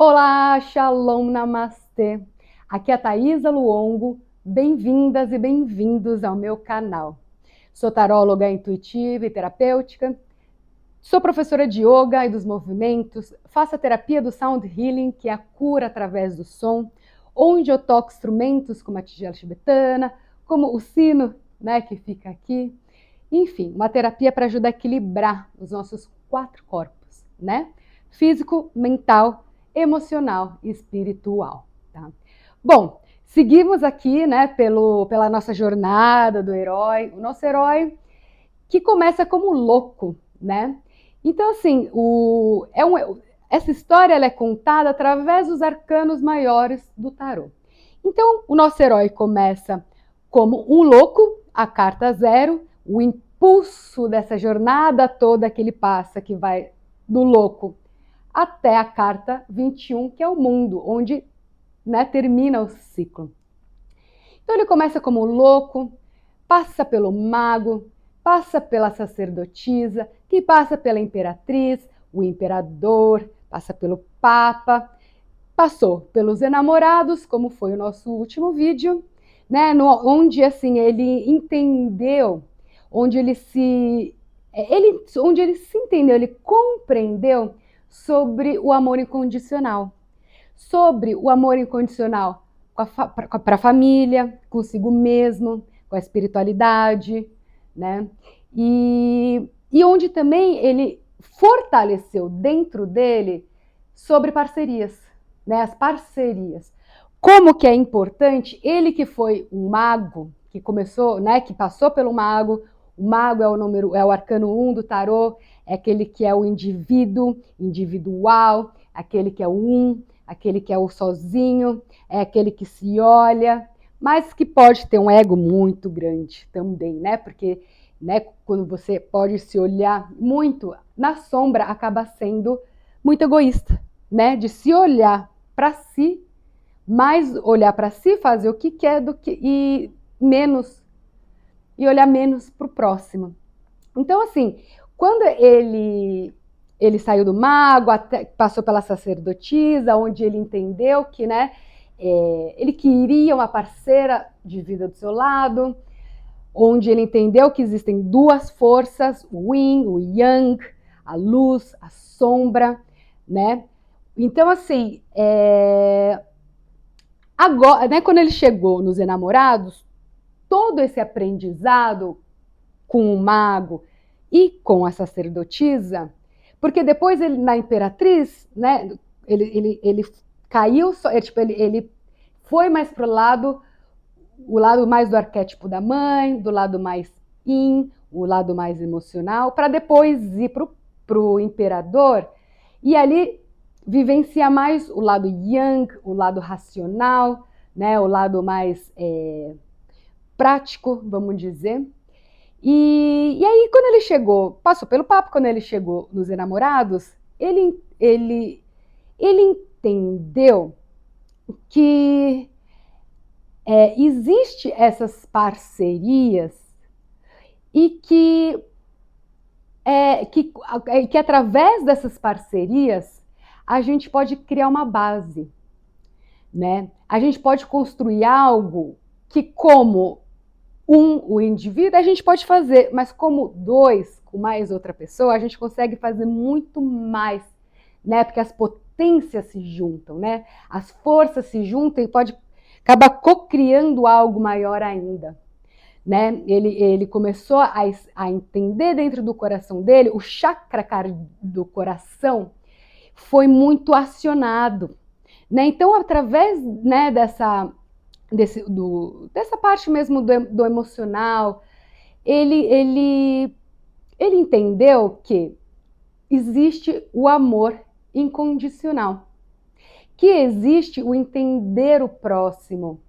Olá, Shalom Namastê. Aqui é a Thaisa Luongo. Bem-vindas e bem-vindos ao meu canal. Sou taróloga intuitiva e terapêutica. Sou professora de yoga e dos movimentos. Faço a terapia do Sound Healing, que é a cura através do som, onde eu toco instrumentos como a tigela tibetana, como o sino, que fica aqui. Enfim, uma terapia para ajudar a equilibrar os nossos 4 corpos, Físico, mental, emocional e espiritual, tá? Bom, seguimos aqui, pela nossa jornada do herói, o nosso herói que começa como louco, Então, assim, essa história ela é contada através dos arcanos maiores do tarô. Então, o nosso herói começa como um louco, a carta 0, o impulso dessa jornada toda que ele passa, que vai do louco até a carta 21, que é o mundo, onde termina o ciclo. Então ele começa como louco, passa pelo mago, passa pela sacerdotisa, que passa pela imperatriz, o imperador, passa pelo papa, passou pelos enamorados, como foi o nosso último vídeo, onde assim ele entendeu, onde ele se entendeu, ele compreendeu sobre o amor incondicional. Sobre o amor incondicional para a família, consigo mesmo, com a espiritualidade, E onde também ele fortaleceu dentro dele sobre parcerias, As parcerias. Como que é importante, ele que foi um mago, que começou, que passou pelo mago, o mago é o arcano 1 do tarô, é aquele que é o indivíduo, individual, aquele que é o 1, aquele que é o sozinho, é aquele que se olha, mas que pode ter um ego muito grande também, Porque, quando você pode se olhar muito, na sombra acaba sendo muito egoísta, De se olhar para si, mais olhar para si, fazer o que quer e olhar menos para o próximo. Então, assim, quando ele saiu do mago, passou pela sacerdotisa, onde ele entendeu que, ele queria uma parceira de vida do seu lado, onde ele entendeu que existem 2 forças, o yin, o yang, a luz, a sombra, Então, assim, agora, quando ele chegou nos enamorados, todo esse aprendizado com o mago e com a sacerdotisa, porque depois ele, na imperatriz, ele caiu, ele foi mais pro o lado mais do arquétipo da mãe, do lado mais yin, o lado mais emocional, para depois ir pro imperador, e ali vivenciar mais o lado yang, o lado racional, o lado mais prático, vamos dizer. E aí, quando ele chegou, passou pelo papo, quando ele chegou nos enamorados, ele entendeu que existe essas parcerias e que através dessas parcerias a gente pode criar uma base, A gente pode construir algo que, como o indivíduo, a gente pode fazer, mas como 2, com mais outra pessoa, a gente consegue fazer muito mais, Porque as potências se juntam, As forças se juntam e pode acabar co-criando algo maior ainda, Ele começou a entender dentro do coração dele, o chakra do coração foi muito acionado, Então, através, dessa parte mesmo do emocional, ele entendeu que existe o amor incondicional, que existe o entender o próximo,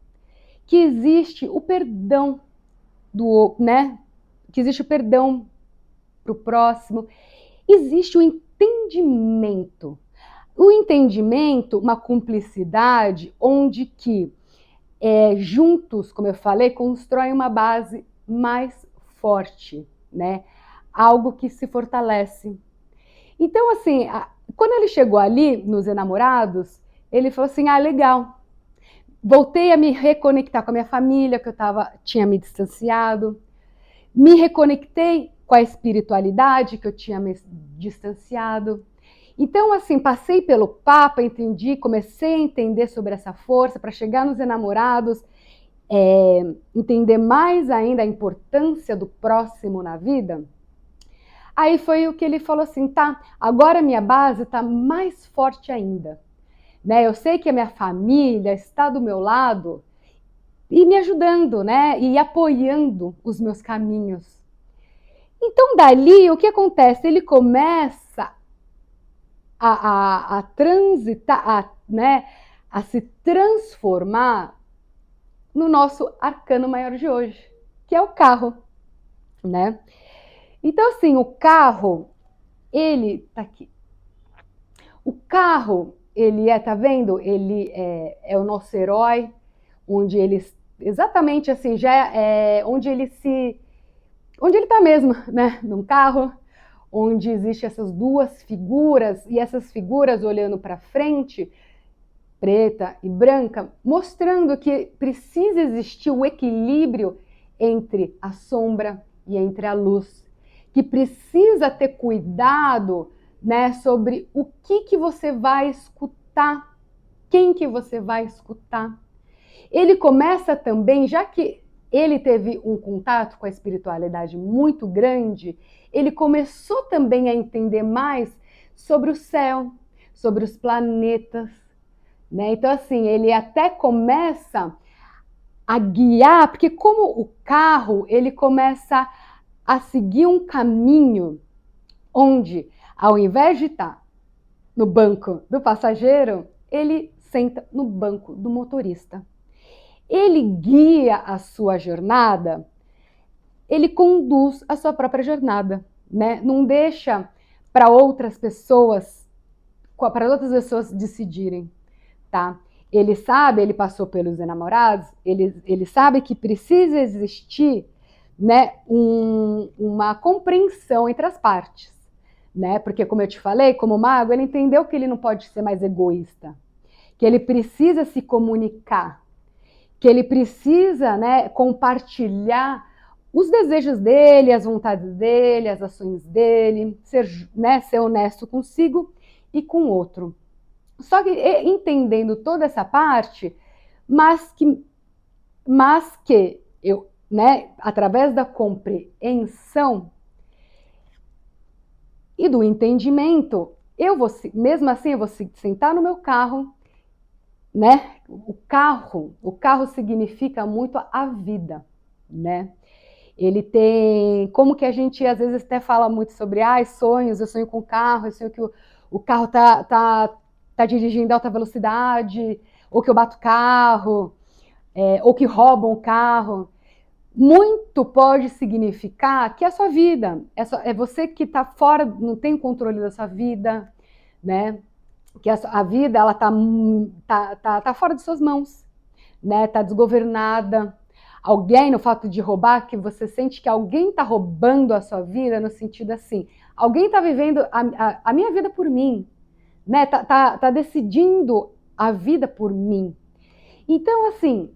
que existe o perdão que existe o perdão para o próximo, existe o entendimento. O entendimento, uma cumplicidade, onde que juntos, como eu falei, constroem uma base mais forte, Algo que se fortalece. Então, assim, quando ele chegou ali nos enamorados, ele falou assim, legal. Voltei a me reconectar com a minha família, que eu tinha me distanciado. Me reconectei com a espiritualidade, que eu tinha me distanciado. Então, assim, passei pelo Papa, entendi, comecei a entender sobre essa força, para chegar nos enamorados, entender mais ainda a importância do próximo na vida. Aí foi o que ele falou assim, tá, agora minha base está mais forte ainda. Né? Eu sei que a minha família está do meu lado e me ajudando, né? E apoiando os meus caminhos. Então, dali, o que acontece? Ele começa a transitar, né? A se transformar no nosso arcano maior de hoje, que é o carro, né? Então, assim, o carro, ele tá aqui. O carro, tá vendo? Ele é o nosso herói, onde ele, exatamente assim, já onde ele está mesmo, né? Num carro, onde existem essas duas figuras, e essas figuras olhando para frente, preta e branca, mostrando que precisa existir o equilíbrio entre a sombra e entre a luz, que precisa ter cuidado, né, sobre o que você vai escutar, quem que você vai escutar. Ele começa também, já que ele teve um contato com a espiritualidade muito grande, ele começou também a entender mais sobre o céu, sobre os planetas, né? Então, assim, ele até começa a guiar, porque como o carro, ele começa a seguir um caminho onde, ao invés de estar no banco do passageiro, ele senta no banco do motorista. Ele guia a sua jornada, ele conduz a sua própria jornada, né? Não deixa para outras pessoas decidirem, tá? Ele sabe, ele passou pelos enamorados, ele sabe que precisa existir, né, uma compreensão entre as partes, né? Porque, como eu te falei, como mago, ele entendeu que ele não pode ser mais egoísta, que ele precisa se comunicar, que ele precisa, né, compartilhar os desejos dele, as vontades dele, as ações dele, ser honesto consigo e com o outro. Só que entendendo toda essa parte, mas que eu, né, através da compreensão e do entendimento, mesmo assim, eu vou sentar no meu carro, né? O carro significa muito a vida, né? Ele tem, como que a gente às vezes até fala muito sobre, sonhos, eu sonho com o carro, eu sonho que o carro tá dirigindo em alta velocidade, ou que eu bato carro, ou que roubam o carro. Muito pode significar que é a sua vida, é você que está fora, não tem o controle da sua vida, né? Que a vida ela tá fora de suas mãos, né? Tá desgovernada. Alguém, no fato de roubar, que você sente que alguém está roubando a sua vida, no sentido assim, alguém está vivendo a minha vida por mim, né? Tá decidindo a vida por mim. Então, assim,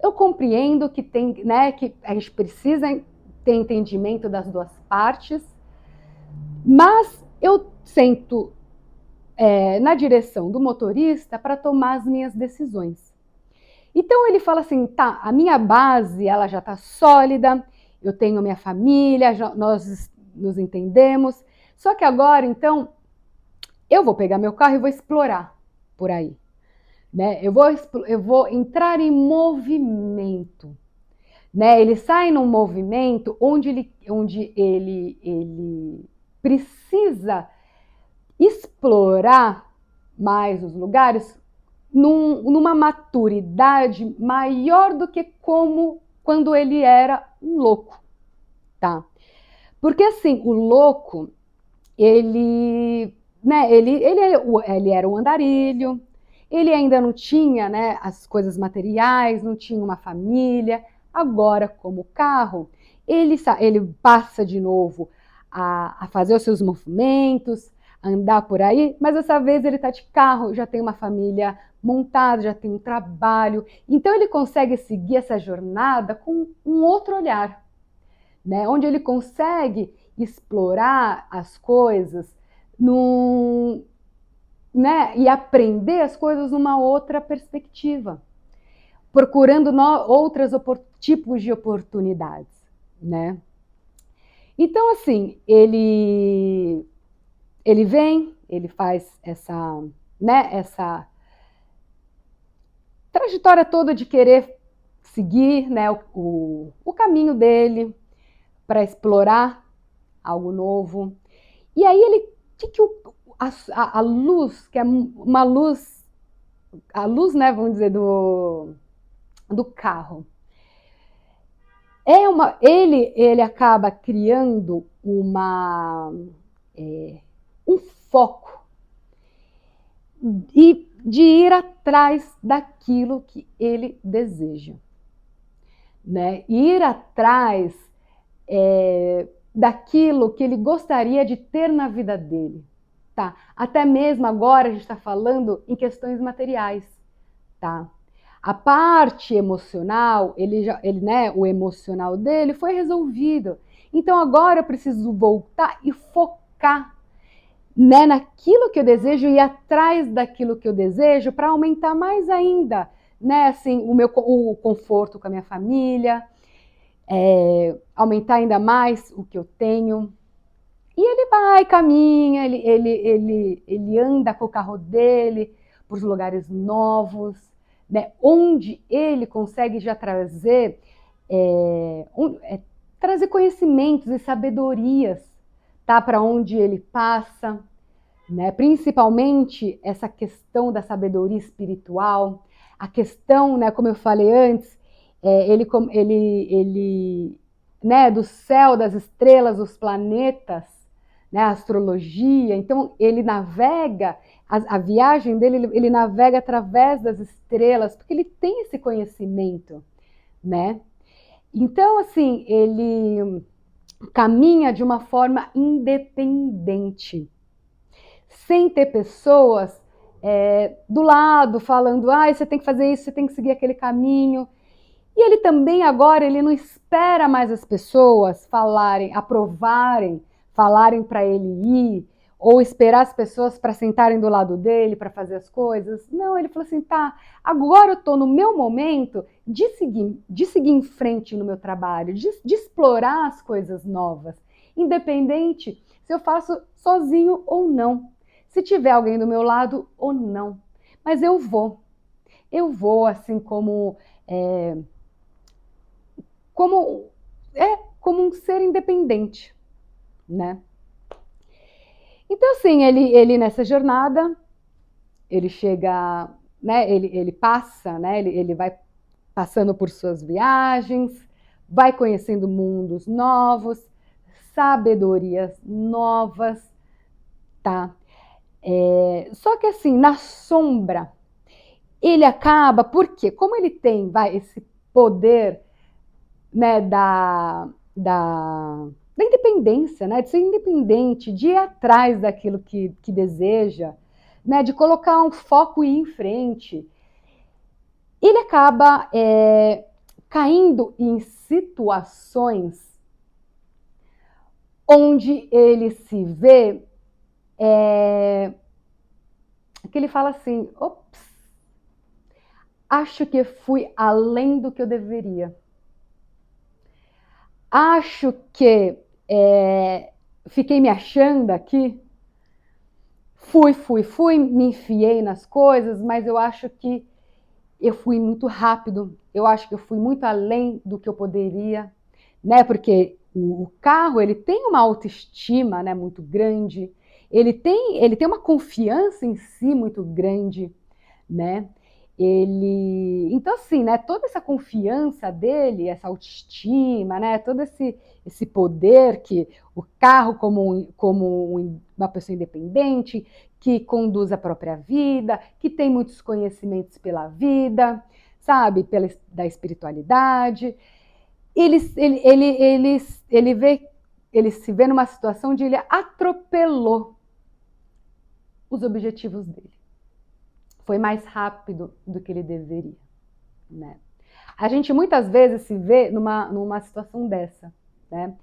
eu compreendo que tem, né, que a gente precisa ter entendimento das duas partes, mas eu sento na direção do motorista para tomar as minhas decisões. Então ele fala assim, tá, a minha base ela já está sólida, eu tenho minha família, nós nos entendemos, só que agora então eu vou pegar meu carro e vou explorar por aí, né? Eu vou entrar em movimento, né? Ele sai num movimento onde ele precisa explorar mais os lugares numa maturidade maior do que quando ele era um louco, tá? Porque assim, o louco, ele era um andarilho, ele ainda não tinha, né, as coisas materiais, não tinha uma família. Agora, como carro, ele passa de novo a fazer os seus movimentos, andar por aí, mas dessa vez ele está de carro, já tem uma família montada, já tem um trabalho, então ele consegue seguir essa jornada com um outro olhar, né? Onde ele consegue explorar as coisas né? E aprender as coisas numa outra perspectiva, procurando outros tipos de oportunidades, né? Então, assim, ele vem, ele faz essa trajetória toda de querer seguir, né, o caminho dele para explorar algo novo. E aí a luz, que é uma luz, a luz, né, vamos dizer, do carro, ele acaba criando um foco e de ir atrás daquilo que ele deseja, né? Ir atrás daquilo que ele gostaria de ter na vida dele, tá? Até mesmo agora a gente está falando em questões materiais, tá? A parte emocional, né, o emocional dele foi resolvido. Então agora eu preciso voltar e focar, né, naquilo que eu desejo e ir atrás daquilo que eu desejo para aumentar mais ainda, né, assim, o conforto com a minha família, aumentar ainda mais o que eu tenho. E ele vai, caminha, ele anda com o carro dele por lugares novos, né, onde ele consegue já trazer conhecimentos e sabedorias, tá, para onde ele passa, né, principalmente essa questão da sabedoria espiritual, a questão, né, como eu falei antes, né, do céu, das estrelas, dos planetas, né, a astrologia. Então ele navega, a viagem dele, ele navega através das estrelas, porque ele tem esse conhecimento, né? Então, assim, ele caminha de uma forma independente, sem ter pessoas do lado falando, você tem que fazer isso, você tem que seguir aquele caminho. E ele também agora, ele não espera mais as pessoas aprovarem, falarem para ele ir, ou esperar as pessoas para sentarem do lado dele para fazer as coisas. Não, ele falou assim, tá, agora eu estou no meu momento de seguir em frente no meu trabalho, de explorar as coisas novas, independente se eu faço sozinho ou não, se tiver alguém do meu lado ou não. Mas eu vou assim como um ser independente, né? Então, assim, ele nessa jornada, ele chega, né? Ele passa, né? Ele vai passando por suas viagens, vai conhecendo mundos novos, sabedorias novas, tá? Só que assim, na sombra, ele acaba, porque como ele tem, esse poder, né, da independência, né, de ser independente, de ir atrás daquilo que deseja, né, de colocar um foco e ir em frente, ele acaba caindo em situações onde ele se vê que ele fala assim, ops, acho que fui além do que eu deveria. Acho que fiquei me achando aqui, fui, me enfiei nas coisas, mas eu acho que eu fui muito rápido, eu acho que eu fui muito além do que eu poderia, né? Porque o carro, ele tem uma autoestima, né, muito grande, ele tem uma confiança em si muito grande, né? Então assim, né, toda essa confiança dele, essa autoestima, né, todo esse poder que o carro como uma pessoa independente, que conduz a própria vida, que tem muitos conhecimentos pela vida, sabe, da espiritualidade, ele se vê numa situação onde ele atropelou os objetivos dele. Foi mais rápido do que ele deveria, né? A gente muitas vezes se vê numa situação dessa, né?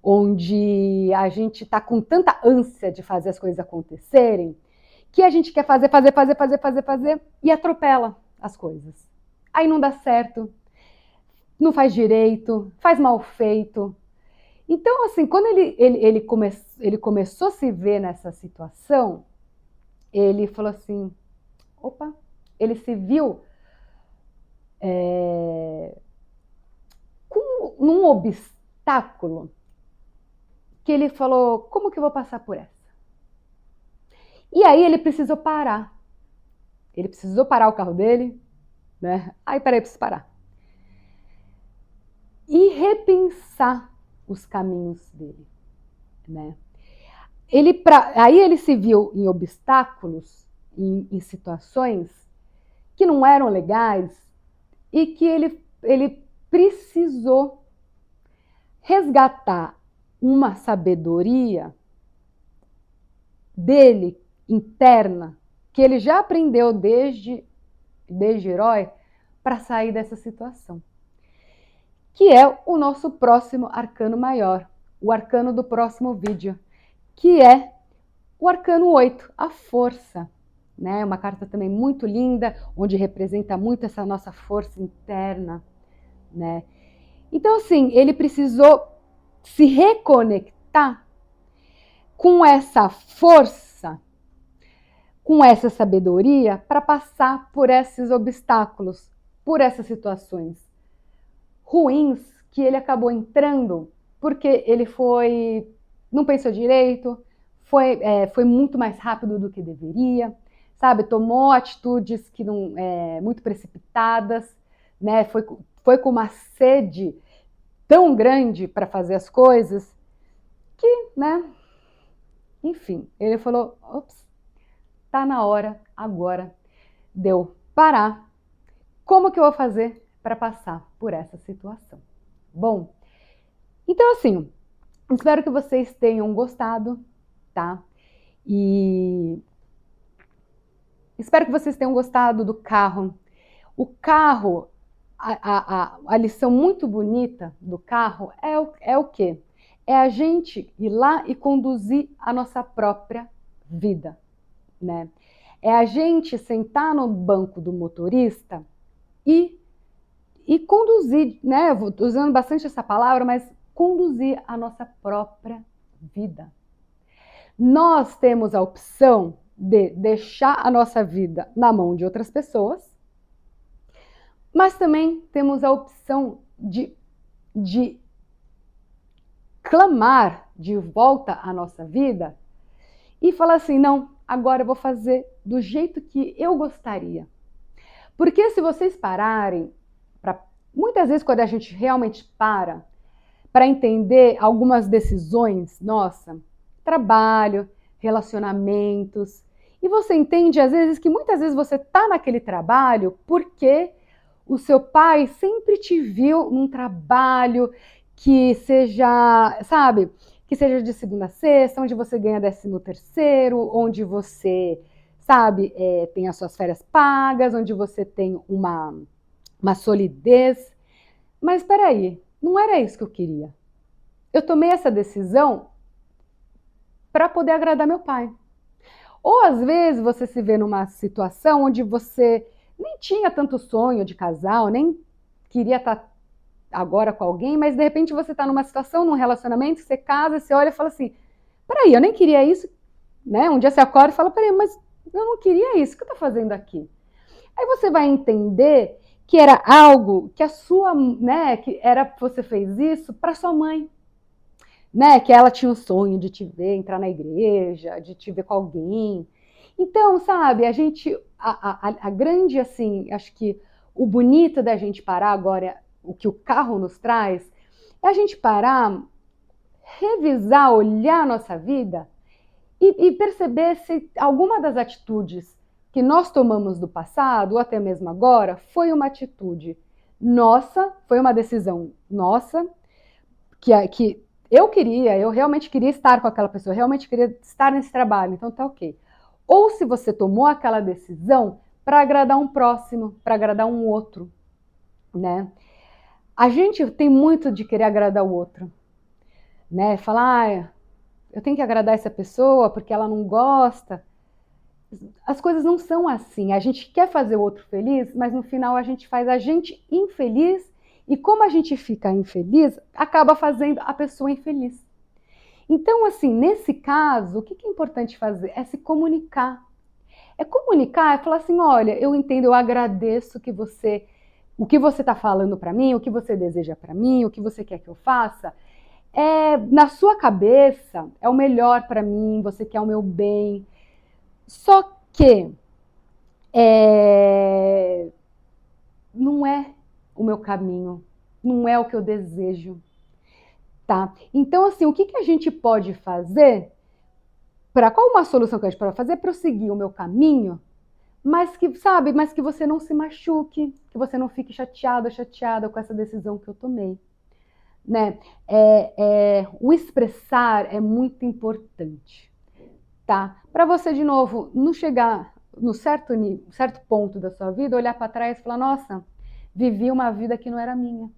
Onde a gente está com tanta ânsia de fazer as coisas acontecerem, que a gente quer fazer e atropela as coisas. Aí não dá certo, não faz direito, faz mal feito. Então, assim, quando ele começou a se ver nessa situação, ele falou assim, opa, ele se viu num obstáculo que ele falou, como que eu vou passar por essa? E aí ele precisou parar. Ele precisou parar o carro dele, né? Aí, peraí, preciso parar. E repensar os caminhos dele, né? Aí ele se viu em obstáculos, em situações que não eram legais e que ele precisou resgatar uma sabedoria dele, interna, que ele já aprendeu desde herói, para sair dessa situação. Que é o nosso próximo arcano maior, o arcano do próximo vídeo, que é o arcano 8, a força. Né? Uma carta também muito linda, onde representa muito essa nossa força interna. Né? Então, assim, ele precisou se reconectar com essa força, com essa sabedoria, para passar por esses obstáculos, por essas situações ruins que ele acabou entrando, porque ele não pensou direito, foi muito mais rápido do que deveria, sabe? Tomou atitudes que não muito precipitadas, né? Foi com uma sede tão grande para fazer as coisas que, né? Enfim, ele falou, ops, tá na hora agora de eu parar. Como que eu vou fazer para passar por essa situação? Bom, então assim, espero que vocês tenham gostado, tá? E espero que vocês tenham gostado do carro. O carro, a lição muito bonita do carro é o quê? É a gente ir lá e conduzir a nossa própria vida, né? É a gente sentar no banco do motorista e conduzir, né? Usando bastante essa palavra, mas conduzir a nossa própria vida. Nós temos a opção de deixar a nossa vida na mão de outras pessoas, mas também temos a opção de clamar de volta à nossa vida e falar assim, não, agora eu vou fazer do jeito que eu gostaria. Porque se vocês pararem, muitas vezes quando a gente realmente para entender algumas decisões, nossa, trabalho, relacionamentos, e você entende às vezes que muitas vezes você está naquele trabalho porque o seu pai sempre te viu num trabalho que seja, sabe, que seja de segunda a sexta, onde você ganha 13º, onde você, sabe, tem as suas férias pagas, onde você tem uma solidez. Mas espera aí, não era isso que eu queria. Eu tomei essa decisão para poder agradar meu pai. Ou às vezes você se vê numa situação onde você nem tinha tanto sonho de casal, nem queria estar agora com alguém, mas de repente você está numa situação, num relacionamento, você casa, você olha e fala assim, peraí, eu nem queria isso, né? Um dia você acorda e fala, peraí, mas eu não queria isso, o que eu estou fazendo aqui? Aí você vai entender que era algo que que você fez isso para sua mãe, né? Que ela tinha um sonho de te ver entrar na igreja, de te ver com alguém. Então, sabe, a grande, assim, acho que o bonito da gente parar agora, o que o carro nos traz, é a gente parar, revisar, olhar a nossa vida e perceber se alguma das atitudes que nós tomamos do passado, ou até mesmo agora, foi uma atitude nossa, foi uma decisão nossa, que eu realmente queria estar com aquela pessoa, eu realmente queria estar nesse trabalho, então tá ok. ou se você tomou aquela decisão para agradar um próximo, para agradar um outro, né? A gente tem muito de querer agradar o outro, né? Falar, eu tenho que agradar essa pessoa porque ela não gosta. As coisas não são assim. A gente quer fazer o outro feliz, mas no final a gente faz a gente infeliz, e como a gente fica infeliz, acaba fazendo a pessoa infeliz. Então, assim, nesse caso, o que é importante fazer? É se comunicar. É comunicar, é falar assim, olha, eu entendo, eu agradeço o que você está falando para mim, o que você deseja para mim, o que você quer que eu faça. Na sua cabeça, é o melhor para mim, você quer o meu bem. Só que não é o meu caminho, não é o que eu desejo, tá? Então, assim, o que a gente pode fazer? Qual uma solução que a gente pode fazer? Prosseguir o meu caminho, mas que você não se machuque, que você não fique chateada com essa decisão que eu tomei, né? O expressar é muito importante, tá? Para você, de novo, não chegar no certo ponto da sua vida, olhar para trás e falar, nossa, vivi uma vida que não era minha.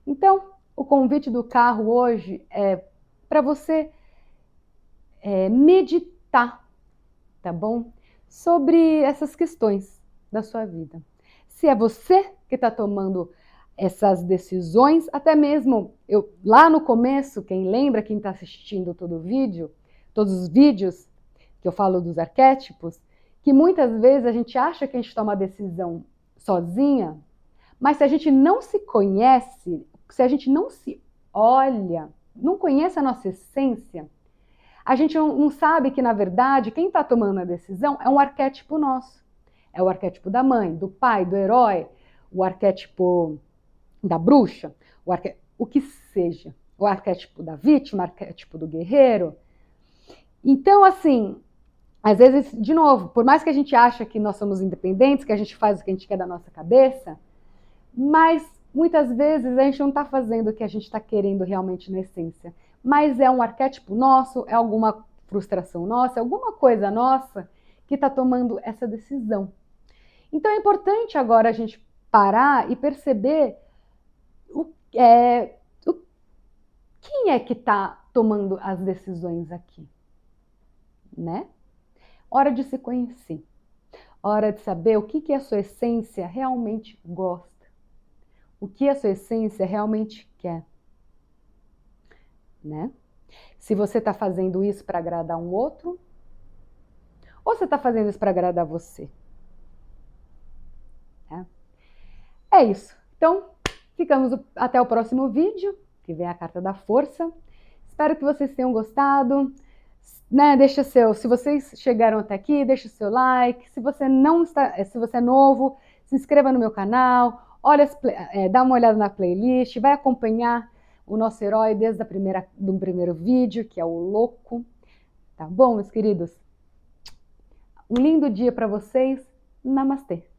Então, o convite do carro hoje é para você meditar, tá bom? Sobre essas questões da sua vida. Se é você que está tomando essas decisões, até mesmo lá no começo, quem lembra, quem está assistindo todos os vídeos que eu falo dos arquétipos, que muitas vezes a gente acha que a gente toma a decisão sozinha, mas se a gente não se conhece, se a gente não se olha, não conhece a nossa essência, a gente não sabe que, na verdade, quem está tomando a decisão é um arquétipo nosso. É o arquétipo da mãe, do pai, do herói, o arquétipo da bruxa, o que seja. O arquétipo da vítima, o arquétipo do guerreiro. Então, assim, às vezes, de novo, por mais que a gente ache que nós somos independentes, que a gente faz o que a gente quer da nossa cabeça, mas muitas vezes a gente não está fazendo o que a gente está querendo realmente na essência. Mas é um arquétipo nosso, é alguma frustração nossa, é alguma coisa nossa que está tomando essa decisão. Então é importante agora a gente parar e perceber quem é que está tomando as decisões aqui, né? Hora de se conhecer, hora de saber o que a sua essência realmente gosta, o que a sua essência realmente quer, né? Se você está fazendo isso para agradar um outro, ou você está fazendo isso para agradar você? É isso. Então, ficamos até o próximo vídeo, que vem a carta da força. Espero que vocês tenham gostado. Né, se vocês chegaram até aqui, deixa o seu like. Se você é novo, se inscreva no meu canal. Dá uma olhada na playlist, vai acompanhar o nosso herói desde do primeiro vídeo, que é o Louco. Tá bom, meus queridos? Um lindo dia para vocês. Namastê!